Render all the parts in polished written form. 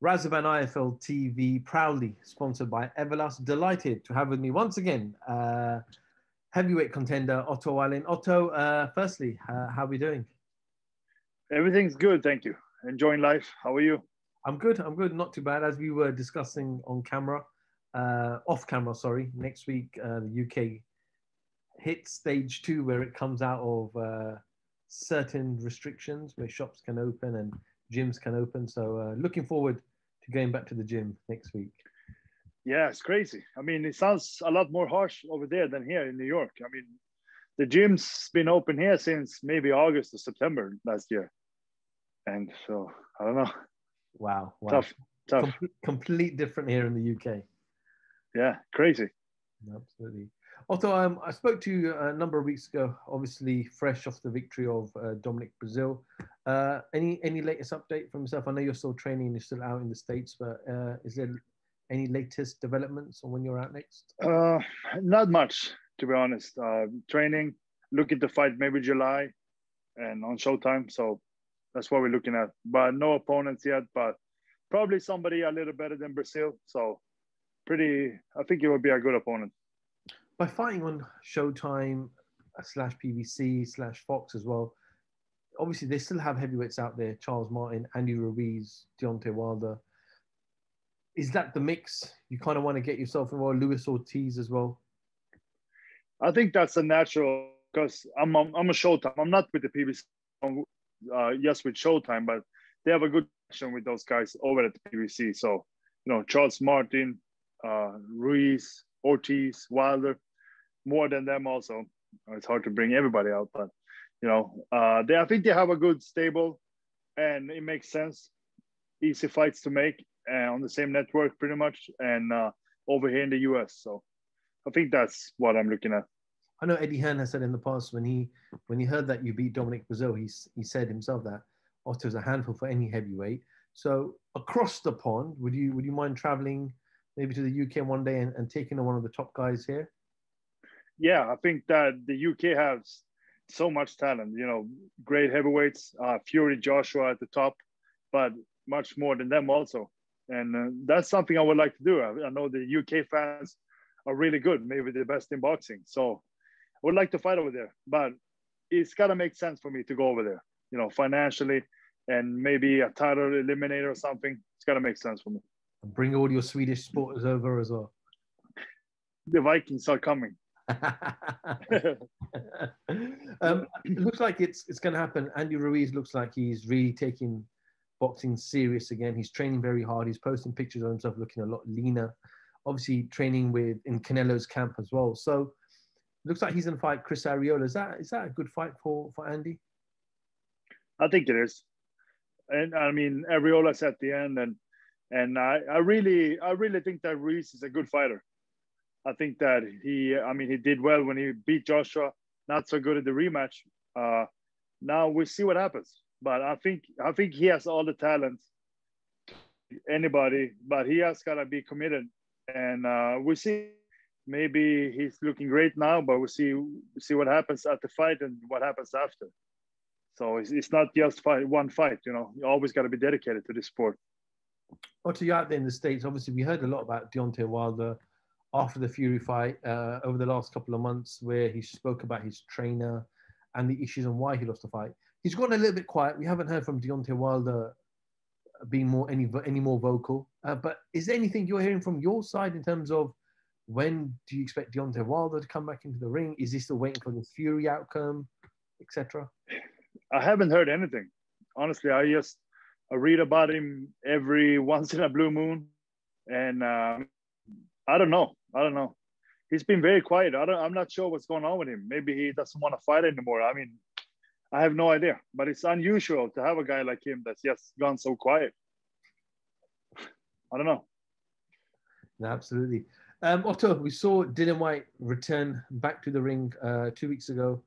Razvan IFL TV, proudly sponsored by Everlast. Delighted to have with me once again, heavyweight contender Otto Wallin. Otto, firstly, how are we doing? Everything's good, thank you. Enjoying life. How are you? I'm good. I'm good. Not too bad. As we were discussing on camera, off camera, sorry. Next week, the UK hits stage 2, where it comes out of certain restrictions, where shops can open and gyms can open. So, looking forward to going back to the gym next week. Yeah, it's crazy. I mean, it sounds a lot more harsh over there than here in New York. I mean, the gym's been open here since maybe August or September last year. And so, I don't know. Wow. Tough. Complete different here in the UK. Yeah, crazy. Absolutely. Otto, I spoke to you a number of weeks ago, obviously fresh off the victory of Dominic Brazil. Any latest update from yourself? I know you're still training, you're still out in the States, but is there any latest developments on when you're out next? Not much, to be honest. Training, looking to fight maybe July and on Showtime. So that's what we're looking at. But no opponents yet, but probably somebody a little better than Brazil. So I think it would be a good opponent. By fighting on Showtime / PBC / Fox as well, obviously they still have heavyweights out there: Charles Martin, Andy Ruiz, Deontay Wilder. Is that the mix you kind of want to get yourself involved? Luis Ortiz as well. I think that's a natural, because I'm a Showtime. I'm not with the PBC. Yes, with Showtime, but they have a good connection with those guys over at the PBC. So Charles Martin, Ruiz, Ortiz, Wilder, more than them also. It's hard to bring everybody out, but I think they have a good stable, and it makes sense. Easy fights to make on the same network pretty much, and over here in the US. So I think that's what I'm looking at. I know Eddie Hearn has said in the past, when he heard that you beat Dominic Brazil, he said himself that Otto's a handful for any heavyweight. So across the pond, would you mind traveling maybe to the UK one day and taking on one of the top guys here? Yeah, I think that the UK has so much talent. Great heavyweights, Fury, Joshua at the top, but much more than them also. And that's something I would like to do. I know the UK fans are really good, maybe the best in boxing. So I would like to fight over there, but it's got to make sense for me to go over there, financially, and maybe a title eliminator or something. It's got to make sense for me. Bring all your Swedish supporters over as well. The Vikings are coming. It looks like it's going to happen. Andy Ruiz looks like he's really taking boxing serious again. He's training very hard. He's posting pictures of himself looking a lot leaner. Obviously training in Canelo's camp as well. So looks like he's going to fight Chris Arreola. Is that a good fight for Andy? I think it is. And I mean, Arreola's at the end, and I really think that Ruiz is a good fighter. I think that he did well when he beat Joshua. Not so good at the rematch. Now we'll see what happens. But I think he has all the talent. Anybody, but he has got to be committed. And we'll see. Maybe he's looking great now, but we'll see what happens at the fight and what happens after. So it's not just one fight. You always got to be dedicated to this sport. Otto, you're out there in the States. Obviously, we heard a lot about Deontay Wilder after the Fury fight over the last couple of months, where he spoke about his trainer and the issues and why he lost the fight. He's gotten a little bit quiet. We haven't heard from Deontay Wilder being any more vocal. But is there anything you're hearing from your side in terms of when do you expect Deontay Wilder to come back into the ring? Is he still waiting for the Fury outcome, etc.? I haven't heard anything. Honestly, I read about him every once in a blue moon, and I don't know. He's been very quiet. I'm not sure what's going on with him. Maybe he doesn't want to fight anymore. I mean, I have no idea. But it's unusual to have a guy like him that's just gone so quiet. I don't know. Absolutely. Otto, we saw Dillian Whyte return back to the ring 2 weeks ago,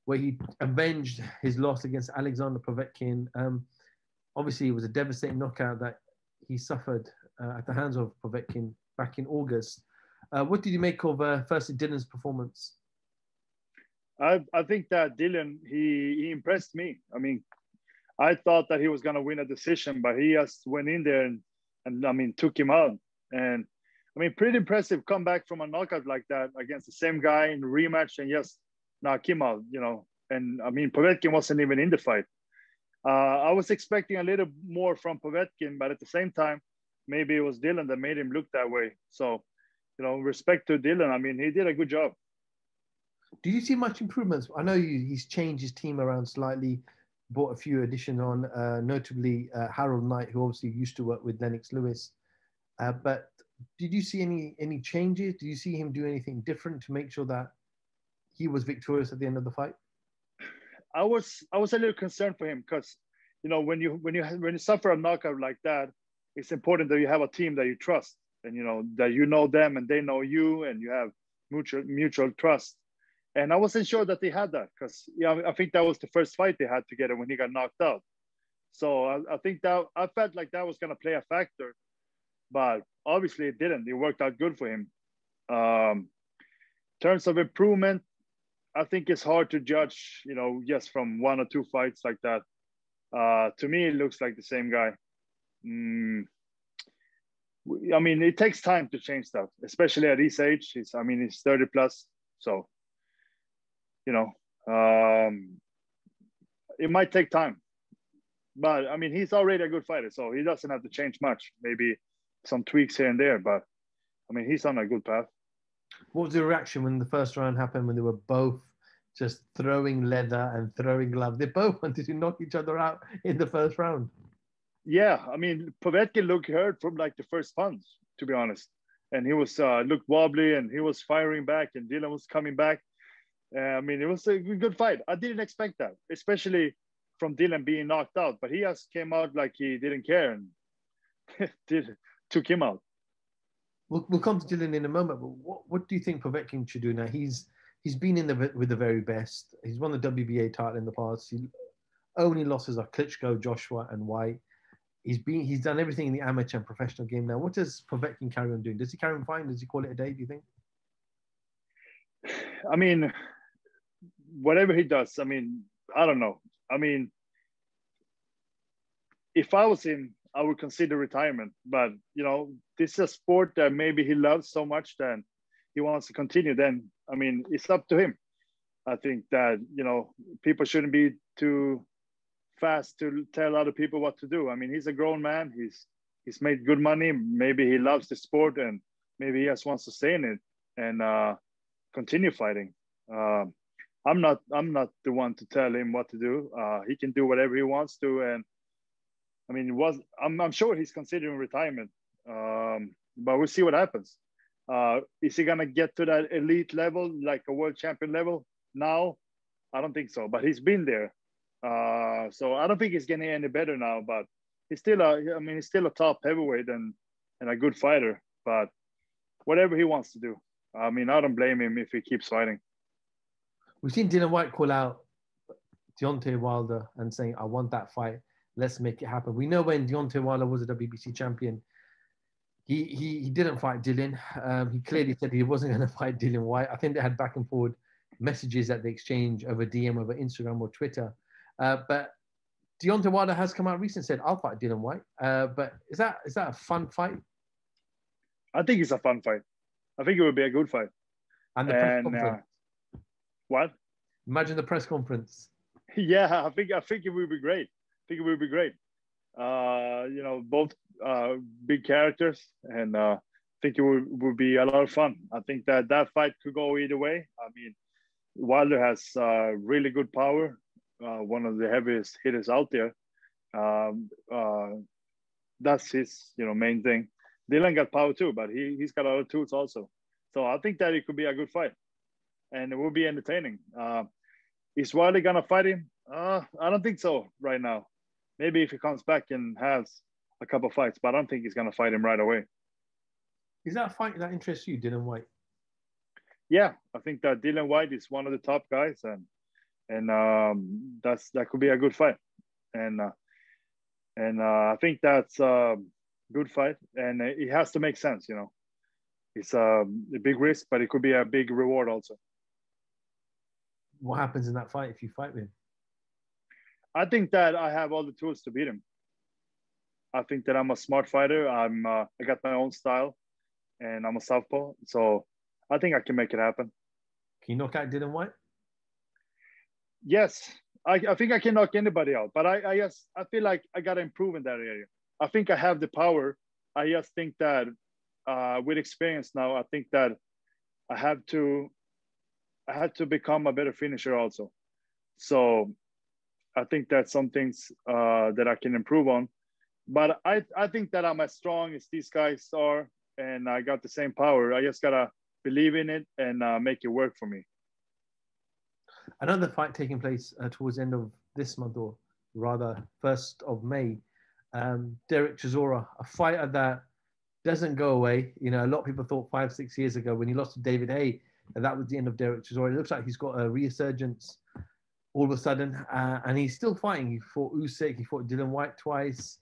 where he avenged his loss against Alexander Povetkin. Obviously, it was a devastating knockout that he suffered at the hands of Povetkin back in August. What did you make of firstly Dillian's performance? I think that Dillian, he impressed me. I mean, I thought that he was going to win a decision, but he just went in there and I mean took him out. And I mean, pretty impressive comeback from a knockout like that against the same guy in rematch and just knock him out, you know. And I mean, Povetkin wasn't even in the fight. I was expecting a little more from Povetkin, but at the same time, maybe it was Dillian that made him look that way. So, you know, respect to Dillian. I mean, he did a good job. Did you see much improvements? I know he's changed his team around slightly, brought a few additions on, notably Harold Knight, who obviously used to work with Lennox Lewis. But did you see any changes? Did you see him do anything different to make sure that he was victorious at the end of the fight? I was a little concerned for him because, you know, when you suffer a knockout like that, it's important that you have a team that you trust, and you know that you know them and they know you, and you have mutual trust. And I wasn't sure that they had that because, yeah, I think that was the first fight they had together when he got knocked out. So I think that I felt like that was going to play a factor, but obviously it didn't. It worked out good for him. In terms of improvement, I think it's hard to judge, you know, just from one or two fights like that. To me, it looks like the same guy. I mean, it takes time to change stuff, especially at his age. He's 30 plus. So, you know, it might take time. But, I mean, he's already a good fighter, so he doesn't have to change much. Maybe some tweaks here and there, but, I mean, he's on a good path. What was the reaction when the first round happened, when they were both just throwing leather and throwing gloves? They both wanted to knock each other out in the first round. Yeah, I mean, Povetkin looked hurt from like the first punch, to be honest. And he was looked wobbly, and he was firing back, and Dillian was coming back. I mean, it was a good fight. I didn't expect that, especially from Dillian being knocked out. But he just came out like he didn't care and took him out. We'll come to Dillian in a moment, but what do you think Povetkin should do now? He's been with the very best. He's won the WBA title in the past. His only losses are Klitschko, Joshua, and White. He's done everything in the amateur and professional game now. What does Povetkin carry on doing? Does he carry on fine? Does he call it a day, do you think? I mean, whatever he does, I mean, I don't know. I mean, if I was him, I would consider retirement. But, you know, this is a sport that maybe he loves so much that he wants to continue. Then, I mean, it's up to him. I think that, you know, people shouldn't be too fast to tell other people what to do. I mean, he's a grown man. He's made good money. Maybe he loves the sport, and maybe he just wants to stay in it and continue fighting. I'm not the one to tell him what to do. He can do whatever he wants to, and I mean, I'm sure he's considering retirement. But we'll see what happens. Is he gonna get to that elite level, like a world champion level now? I don't think so. But he's been there. So I don't think he's getting any better now, but he's still a top heavyweight and a good fighter, but whatever he wants to do. I mean, I don't blame him if he keeps fighting. We've seen Dillian White call out Deontay Wilder and saying, I want that fight. Let's make it happen. We know when Deontay Wilder was a WBC champion, he didn't fight Dillian. He clearly said he wasn't going to fight Dillian White. I think they had back and forward messages that they exchanged over DM, over Instagram or Twitter. But Deontay Wilder has come out recently and said, I'll fight Dillian White. But is that a fun fight? I think it's a fun fight. I think it would be a good fight. And the press conference. What? Imagine the press conference. Yeah, I think it would be great. I think it would be great. You know, both big characters, and I think it would be a lot of fun. I think that fight could go either way. I mean, Wilder has really good power. One of the heaviest hitters out there. That's his, you know, main thing. Dillian got power too, but he's got other tools also. So I think that it could be a good fight, and it will be entertaining. Is Wilder gonna fight him? I don't think so right now. Maybe if he comes back and has a couple of fights, but I don't think he's gonna fight him right away. Is that a fight that interests you, Dillian White? Yeah, I think that Dillian White is one of the top guys, and that could be a good fight, and I think that's a good fight, and it has to make sense. You know, it's a big risk, but it could be a big reward also. What happens in that fight if you fight with him? I think that I have all the tools to beat him. I think that I'm a smart fighter. I got my own style, and I'm a southpaw. So I think I can make it happen. Can you knock out Dillian White? Yes, I think I can knock anybody out, but I feel like I got to improve in that area. I think I have the power. I just think that with experience now, I think that I had to become a better finisher also. So I think that's some things that I can improve on. But I think that I'm as strong as these guys are, and I got the same power. I just gotta believe in it and make it work for me. Another fight taking place towards the end of this month, or rather 1st of May. Derek Chisora, a fighter that doesn't go away. You know, a lot of people thought 5-6 years ago when he lost to David Haye that was the end of Derek Chisora. It looks like he's got a resurgence all of a sudden, and he's still fighting. He fought Usyk, he fought Dillian White twice,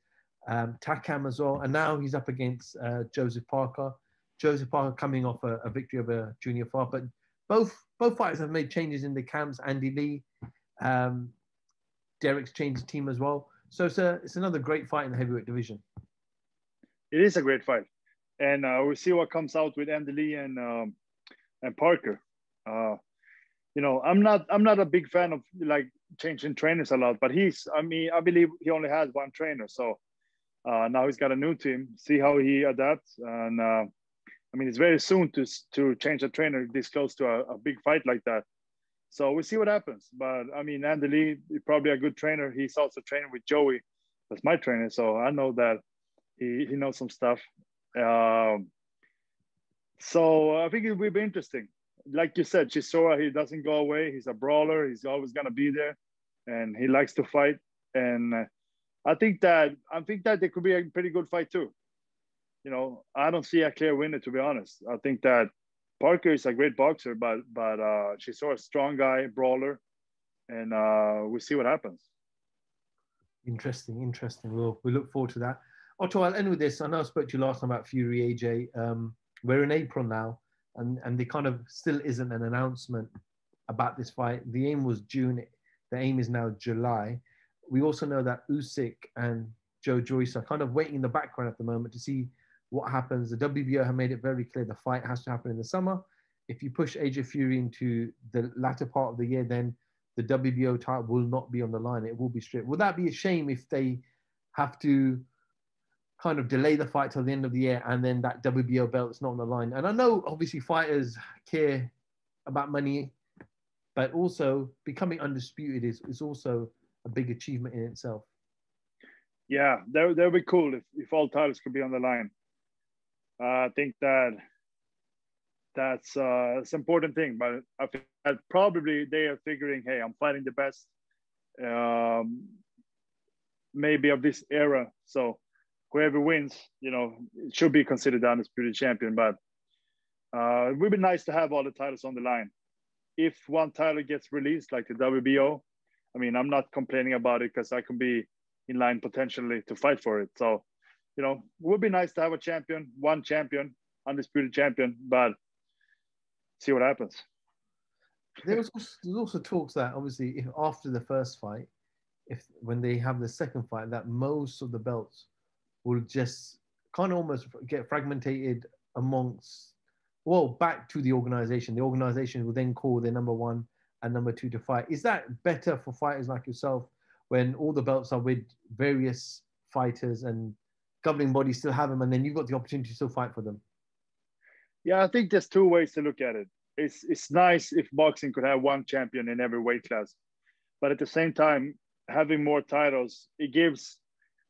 Takam as well, and now he's up against Joseph Parker. Joseph Parker coming off a victory over Junior Fa, but both fighters have made changes in the camps. Andy Lee, Derek's changed his team as well. So it's another great fight in the heavyweight division. It is a great fight, and we'll see what comes out with Andy Lee and Parker. You know, I'm not a big fan of like changing trainers a lot, but I believe he only has one trainer, so now he's got a new team. See how he adapts, and I mean, it's very soon to change a trainer this close to a big fight like that. So we'll see what happens. But I mean, Andy Lee is probably a good trainer. He's also training with Joey, that's my trainer, so I know that he knows some stuff. So I think it will be interesting. Like you said, Chisora, he doesn't go away. He's a brawler. He's always gonna be there, and he likes to fight. And I think that there could be a pretty good fight too. You know, I don't see a clear winner, to be honest. I think that Parker is a great boxer, but Chisora, a strong guy, brawler, and we'll see what happens. Interesting. We look forward to that. Otto, I'll end with this. I know I spoke to you last time about Fury AJ. We're in April now, and there kind of still isn't an announcement about this fight. The aim was June. The aim is now July. We also know that Usyk and Joe Joyce are kind of waiting in the background at the moment to see what happens. The WBO have made it very clear the fight has to happen in the summer. If you push AJ Fury into the latter part of the year, then the WBO title will not be on the line. It will be stripped. Would that be a shame if they have to kind of delay the fight till the end of the year and then that WBO belt is not on the line? And I know obviously fighters care about money, but also becoming undisputed is also a big achievement in itself. Yeah, that would be cool if all titles could be on the line. I think that's an important thing, but I think that probably they are figuring, hey, I'm fighting the best maybe of this era. So whoever wins, you know, it should be considered the undisputed champion. But it would be nice to have all the titles on the line. If one title gets released, like the WBO, I mean, I'm not complaining about it because I can be in line potentially to fight for it. So, you know, it would be nice to have a champion, one champion, undisputed champion, but see what happens. There's also talks that obviously if after the first fight, when they have the second fight, that most of the belts will just kind of almost get fragmented amongst, well, back to the organization. The organization will then call their number one and number two to fight. Is that better for fighters like yourself when all the belts are with various fighters and governing bodies still have them, and then you've got the opportunity to still fight for them? Yeah, I think there's two ways to look at it. It's nice if boxing could have one champion in every weight class, but at the same time, having more titles, it gives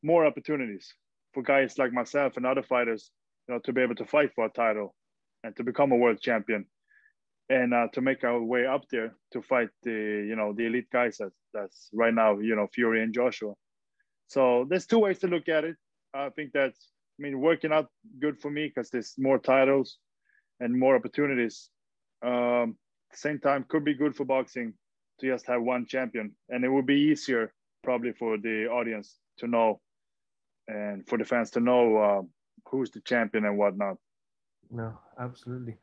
more opportunities for guys like myself and other fighters, you know, to be able to fight for a title and to become a world champion, and to make our way up there to fight the elite guys that's right now, you know, Fury and Joshua. So there's two ways to look at it. I think that's, I mean, working out good for me because there's more titles and more opportunities. At the same time, could be good for boxing to just have one champion, and it would be easier probably for the audience to know and for the fans to know who's the champion and whatnot. No, absolutely.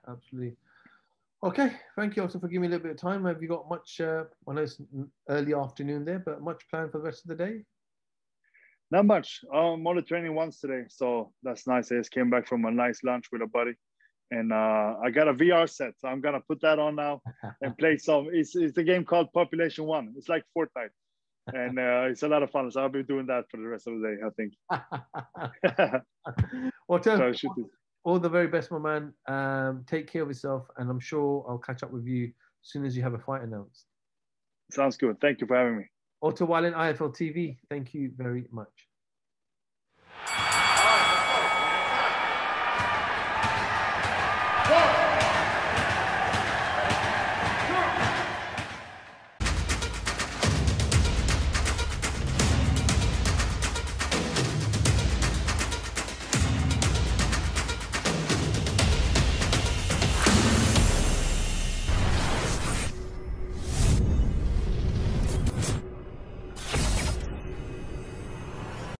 Okay, thank you also for giving me a little bit of time. Have you got much, I know it's early afternoon there, but much planned for the rest of the day? Not much. I'm only training once today, so that's nice. I just came back from a nice lunch with a buddy, and I got a VR set, so I'm gonna put that on now and play some. It's a game called Population One. It's like Fortnite, and it's a lot of fun. So I'll be doing that for the rest of the day, I think. Well, Tom, all the very best, my man. Take care of yourself, and I'm sure I'll catch up with you as soon as you have a fight announced. Sounds good. Thank you for having me. Otto Wallin, IFL TV. Thank you very much.